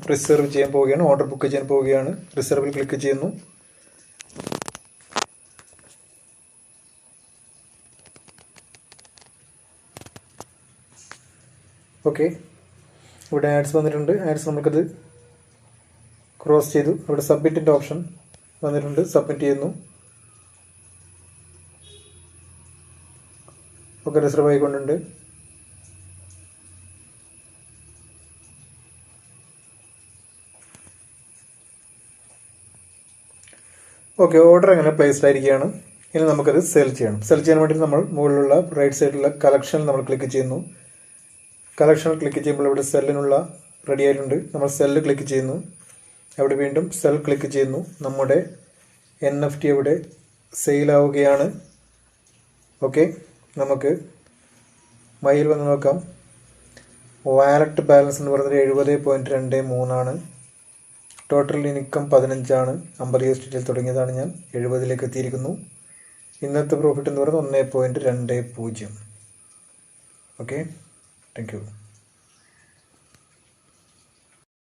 Reserve ചെയ്യാൻ പോവുകയാണ്. Order book ചെയ്യാൻ പോവുകയാണ്. റിസർവിൽ ക്ലിക്ക് ചെയ്യുന്നു. ഓക്കെ, ഇവിടെ ആഡ്സ് വന്നിട്ടുണ്ട്. ആഡ്സ് നമുക്കത് ക്രോസ് ചെയ്തു. ഇവിടെ സബ്മിറ്റിൻ്റെ ഓപ്ഷൻ വന്നിട്ടുണ്ട്. സബ്മിറ്റ് ചെയ്യുന്നു. ഒക്കെ റിസർവ് ആയിക്കൊണ്ടുണ്ട്. ഓക്കെ, ഓർഡർ അങ്ങനെ പ്ലേസ്ഡ് ആയിരിക്കുകയാണ്. ഇനി നമുക്കത് സെൽ ചെയ്യണം. സെൽ ചെയ്യാൻ വേണ്ടി നമ്മൾ മുകളിലുള്ള റൈറ്റ് സൈഡിലുള്ള കളക്ഷനിൽ നമ്മൾ ക്ലിക്ക് ചെയ്യുന്നു. കളക്ഷനിൽ ക്ലിക്ക് ചെയ്യുമ്പോൾ ഇവിടെ സെല്ലിനുള്ള റെഡി ആയിട്ടുണ്ട്. നമ്മൾ സെല്ല് ക്ലിക്ക് ചെയ്യുന്നു. അവിടെ വീണ്ടും സെൽ ക്ലിക്ക് ചെയ്യുന്നു. നമ്മുടെ NFT അവിടെ സെയിലാവുകയാണ്. ഓക്കെ, നമുക്ക് മൈൽ വന്ന് നോക്കാം. വാലറ്റ് ബാലൻസ് എന്ന് പറയുന്നത് 70.23 ആണ്. ടോട്ടൽ ഇൻകം 15 ആണ്. 50 USDT തുടങ്ങിയതാണ് ഞാൻ. 70 എത്തിയിരിക്കുന്നു. ഇന്നത്തെ പ്രോഫിറ്റ് എന്ന് പറയുന്നത് 1.20. Okay, thank you.